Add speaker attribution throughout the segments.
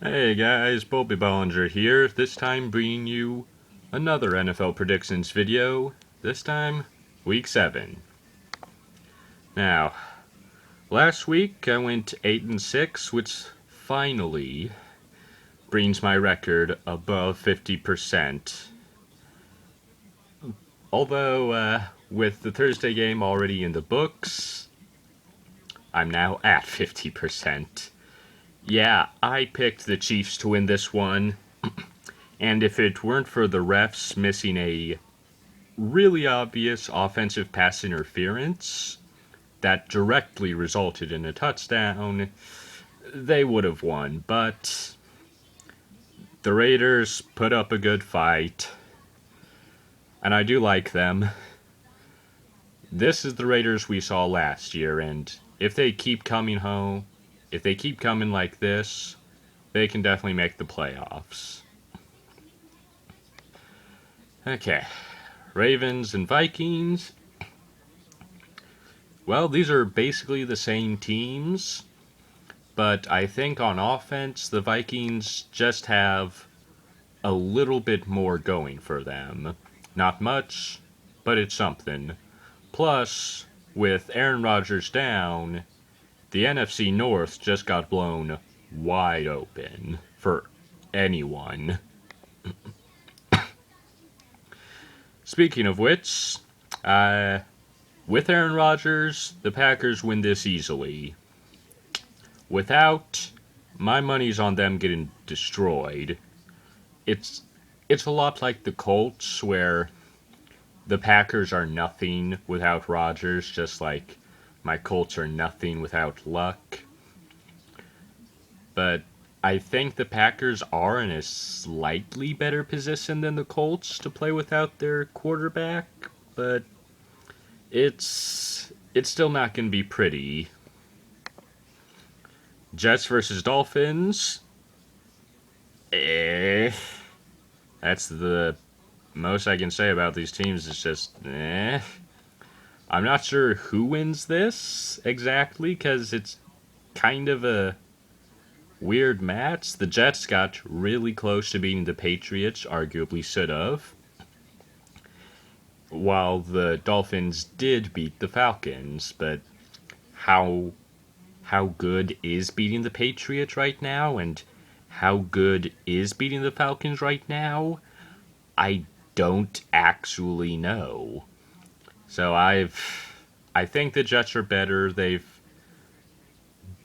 Speaker 1: Hey guys, Bobby Bollinger here, this time bringing you another NFL predictions video, this time Week 7. Now, last week I went 8-6, which finally brings my record above 50%. Although, with the Thursday game already in the books, I'm now at 50%. Yeah, I picked the Chiefs to win this one. And if it weren't for the refs missing a really obvious offensive pass interference that directly resulted in a touchdown, they would have won. But the Raiders put up a good fight, and I do like them. This is the Raiders we saw last year, and if they keep coming home, if they keep coming like this, they can definitely make the playoffs. Okay, Ravens and Vikings. Well, these are basically the same teams, but I think on offense, the Vikings just have a little bit more going for them. Not much, but it's something. Plus, with Aaron Rodgers down, the NFC North just got blown wide open for anyone. Speaking of which, with Aaron Rodgers, the Packers win this easily. Without, my money's on them getting destroyed. It's a lot like the Colts, where the Packers are nothing without Rodgers, just like my Colts are nothing without Luck. But I think the Packers are in a slightly better position than the Colts to play without their quarterback, but it's still not going to be pretty. Jets versus Dolphins. That's the most I can say about these teams. It's just, I'm not sure who wins this exactly, because it's kind of a weird match. The Jets got really close to beating the Patriots, arguably should have, while the Dolphins did beat the Falcons. But how good is beating the Patriots right now, and how good is beating the Falcons right now? I don't actually know. So I think the Jets are better. They've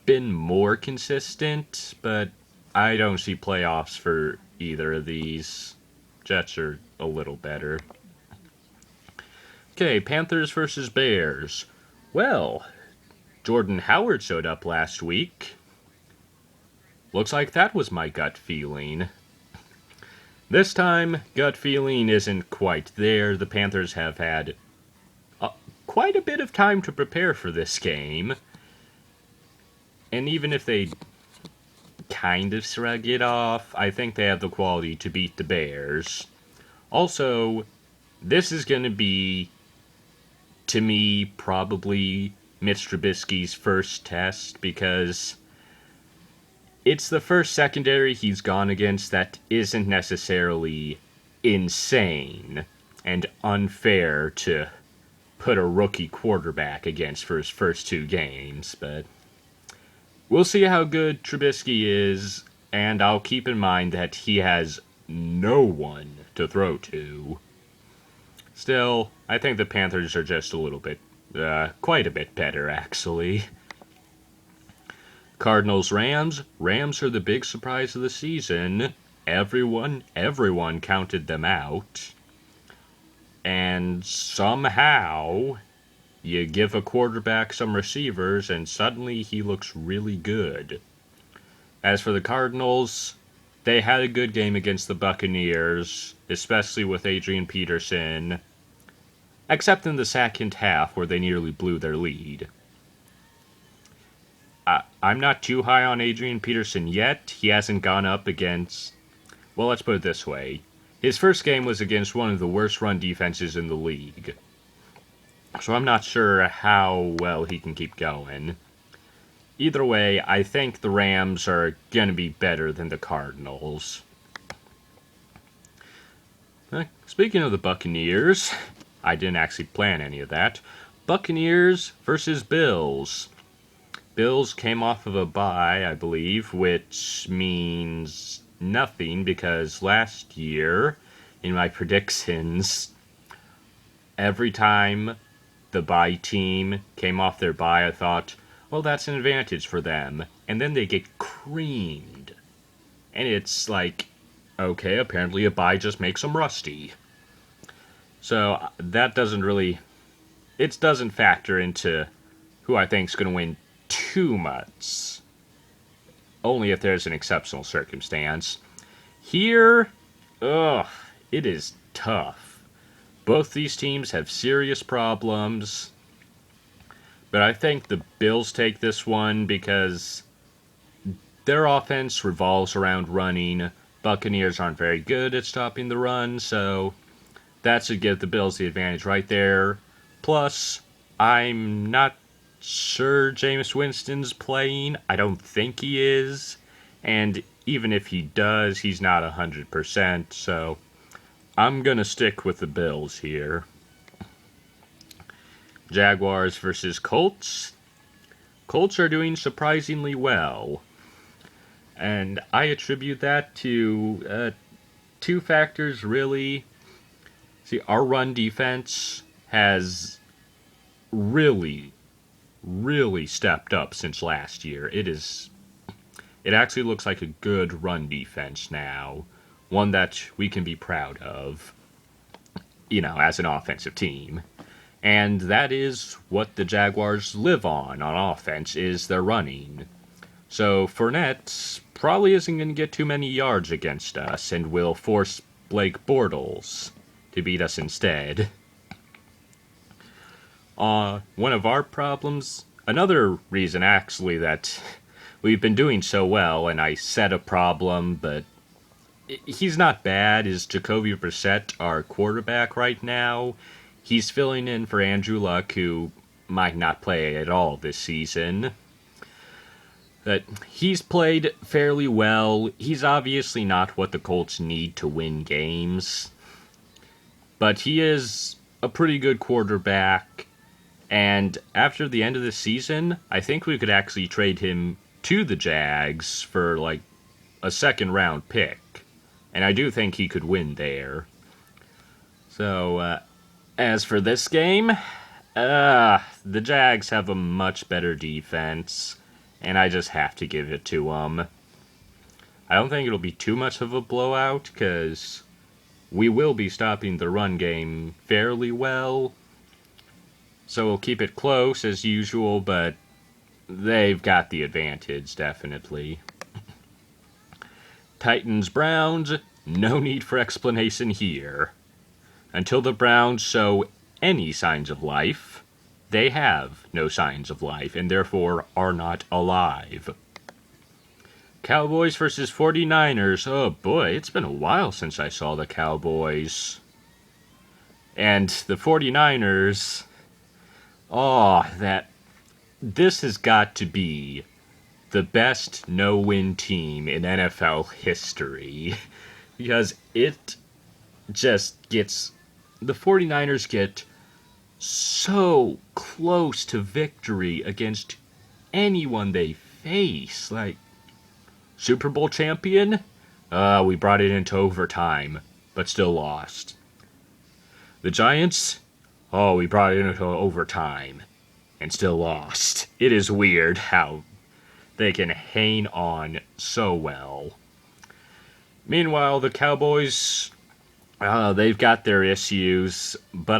Speaker 1: been more consistent, but I don't see playoffs for either of these. Jets are a little better. Okay, Panthers versus Bears. Well, Jordan Howard showed up last week. Looks like that was my gut feeling. This time, gut feeling isn't quite there. The Panthers have had quite a bit of time to prepare for this game. And even if they kind of shrug it off, I think they have the quality to beat the Bears. Also, this is going to be, to me, probably Mitch Trubisky's first test, because it's the first secondary he's gone against that isn't necessarily insane and unfair to put a rookie quarterback against for his first two games. But we'll see how good Trubisky is, and I'll keep in mind that he has no one to throw to. Still, I think the Panthers are just a little bit, quite a bit better, actually. Cardinals, Rams. Rams are the big surprise of the season. Everyone counted them out. And somehow, you give a quarterback some receivers, and suddenly he looks really good. As for the Cardinals, they had a good game against the Buccaneers, especially with Adrian Peterson, except in the second half where they nearly blew their lead. I'm not too high on Adrian Peterson yet. He hasn't gone up against... Well, let's put it this way. His first game was against one of the worst run defenses in the league. So I'm not sure how well he can keep going. either way, I think the Rams are going to be better than the Cardinals. Speaking of the Buccaneers, I didn't actually plan any of that. Buccaneers versus Bills. Bills came off of a bye, I believe, which means nothing because last year, in my predictions, every time the bye team came off their bye, I thought, well, that's an advantage for them. And then they get creamed. And it's like, okay, apparently a bye just makes them rusty. So that doesn't really, it doesn't factor into who I think is going to win too much. Only if there's an exceptional circumstance. Here, it is tough. Both these teams have serious problems. But I think the Bills take this one because their offense revolves around running. Buccaneers aren't very good at stopping the run, so that should give the Bills the advantage right there. Plus, I'm not sure Jameis Winston's playing. I don't think he is. And even if he does, he's not 100%, so I'm going to stick with the Bills here. Jaguars versus Colts. Colts are doing surprisingly well. And I attribute that to two factors, really. See, our run defense has really stepped up since last year. It actually looks like a good run defense now. One that we can be proud of, as an offensive team. And that is what the Jaguars live on offense, is their running. So Fournette probably isn't going to get too many yards against us and will force Blake Bortles to beat us instead. One of our problems, another reason actually that we've been doing so well, and I said a problem, but he's not bad, is Jacoby Brissett, our quarterback right now. He's filling in for Andrew Luck, who might not play at all this season. But he's played fairly well. He's obviously not what the Colts need to win games. But he is a pretty good quarterback. And after the end of the season, I think we could actually trade him to the Jags for like a second round pick. And I do think he could win there. So, as for this game, the Jags have a much better defense, and I just have to give it to them. I don't think it'll be too much of a blowout, because we will be stopping the run game fairly well. So we'll keep it close as usual, but they've got the advantage, definitely. Titans-Browns, no need for explanation here. Until the Browns show any signs of life, they have no signs of life, and therefore are not alive. Cowboys versus 49ers. Oh boy, it's been a while since I saw the Cowboys. And the 49ers... this has got to be the best no-win team in NFL history. Because it just gets... The 49ers get so close to victory against anyone they face. Like, Super Bowl champion? We brought it into overtime, but still lost. The Giants? We brought it into overtime, and still lost. It is weird how they can hang on so well. Meanwhile, the Cowboys... they've got their issues, but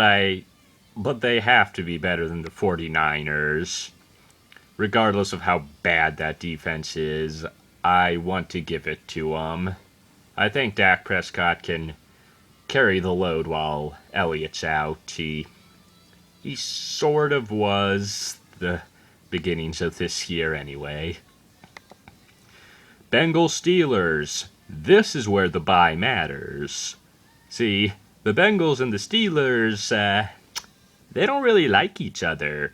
Speaker 1: they have to be better than the 49ers. Regardless of how bad that defense is, I want to give it to them. I think Dak Prescott can carry the load while Elliott's out. He sort of was the beginnings of this year anyway. Bengals Steelers. This is where the bye matters. See, the Bengals and the Steelers, they don't really like each other.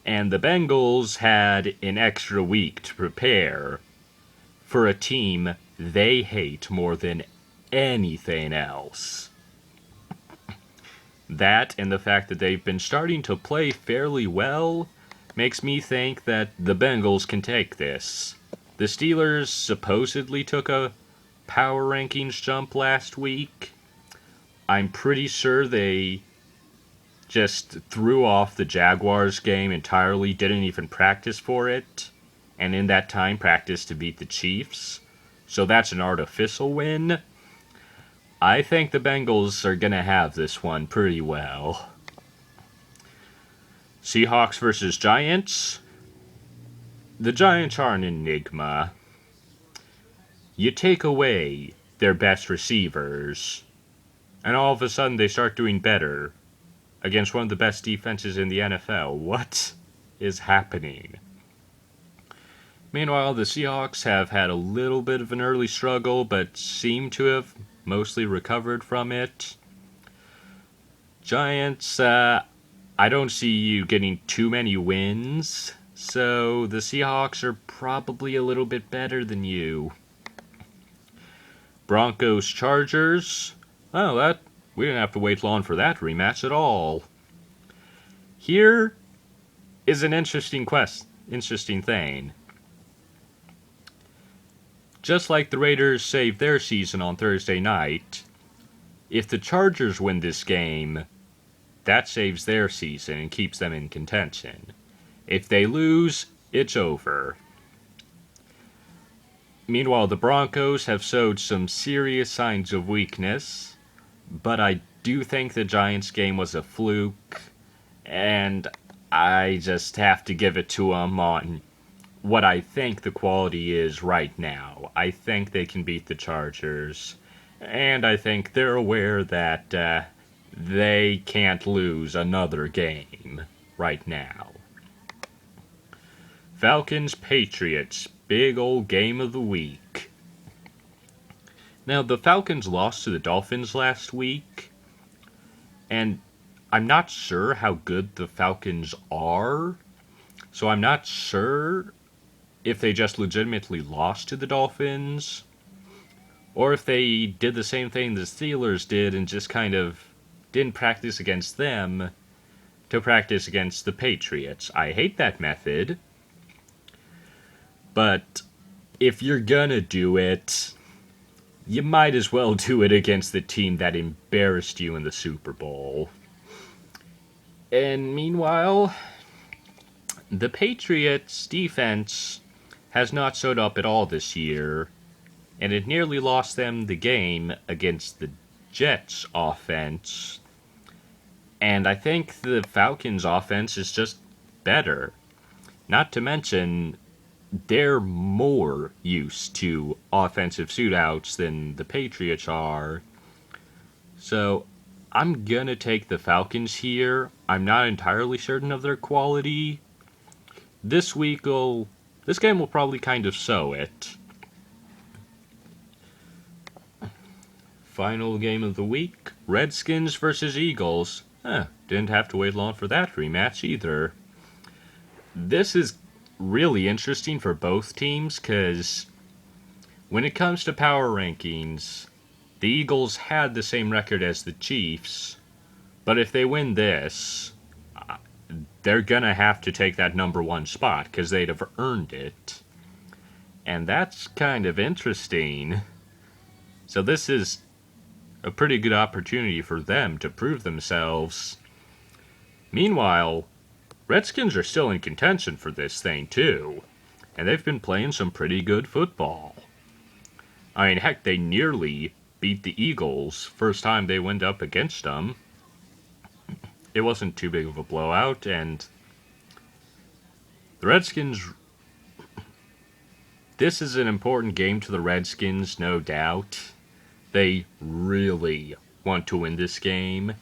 Speaker 1: And the Bengals had an extra week to prepare for a team they hate more than anything else. That and the fact that they've been starting to play fairly well makes me think that the Bengals can take this. The Steelers supposedly took a power rankings jump last week. I'm pretty sure they just threw off the Jaguars game entirely, didn't even practice for it, and in that time practiced to beat the Chiefs. So that's an artificial win. I think the Bengals are going to have this one pretty well. Seahawks versus Giants. The Giants are an enigma. You take away their best receivers, and all of a sudden they start doing better against one of the best defenses in the NFL. What is happening? Meanwhile, the Seahawks have had a little bit of an early struggle, but seem to have mostly recovered from it. Giants, I don't see you getting too many wins, so the Seahawks are probably a little bit better than you. Broncos Chargers. Oh, we didn't have to wait long for that rematch at all. Here is an interesting thing. Just like the Raiders saved their season on Thursday night, if the Chargers win this game, that saves their season and keeps them in contention. If they lose, it's over. Meanwhile, the Broncos have showed some serious signs of weakness, but I do think the Giants game was a fluke, and I just have to give it to them on what I think the quality is right now. I think they can beat the Chargers, and I think they're aware that they can't lose another game right now. Falcons Patriots, big old game of the week. Now, the Falcons lost to the Dolphins last week, and I'm not sure how good the Falcons are, so I'm not sure if they just legitimately lost to the Dolphins, or if they did the same thing the Steelers did and just kind of didn't practice against them to practice against the Patriots. I hate that method, but if you're gonna do it, you might as well do it against the team that embarrassed you in the Super Bowl. And meanwhile, the Patriots' defense has not showed up at all this year, and it nearly lost them the game against the Jets' offense. And I think the Falcons' offense is just better. Not to mention, they're more used to offensive shootouts than the Patriots are. So I'm going to take the Falcons here. I'm not entirely certain of their quality. This game will probably kind of show it. Final game of the week, Redskins versus Eagles. Didn't have to wait long for that rematch either. This is really interesting for both teams because when it comes to power rankings, the Eagles had the same record as the Chiefs, but if they win this, they're gonna have to take that number one spot because they'd have earned it. And that's kind of interesting. So this is a pretty good opportunity for them to prove themselves. Meanwhile, Redskins are still in contention for this thing too, and they've been playing some pretty good football. I mean, heck, they nearly beat the Eagles first time they went up against them. It wasn't too big of a blowout, and the Redskins... This is an important game to the Redskins, no doubt. They really want to win this game,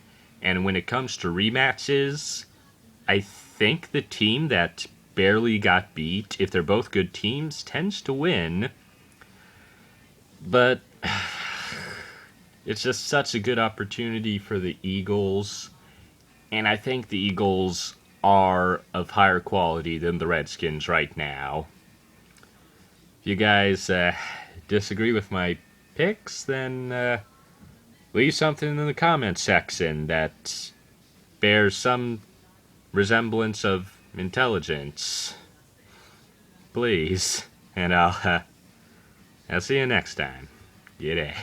Speaker 1: and when it comes to rematches, I think the team that barely got beat, if they're both good teams, tends to win. But it's just such a good opportunity for the Eagles, and I think the Eagles are of higher quality than the Redskins right now. If you guys disagree with my picks, then leave something in the comments section that bears some resemblance of intelligence. Please. And I'll see you next time. G'day.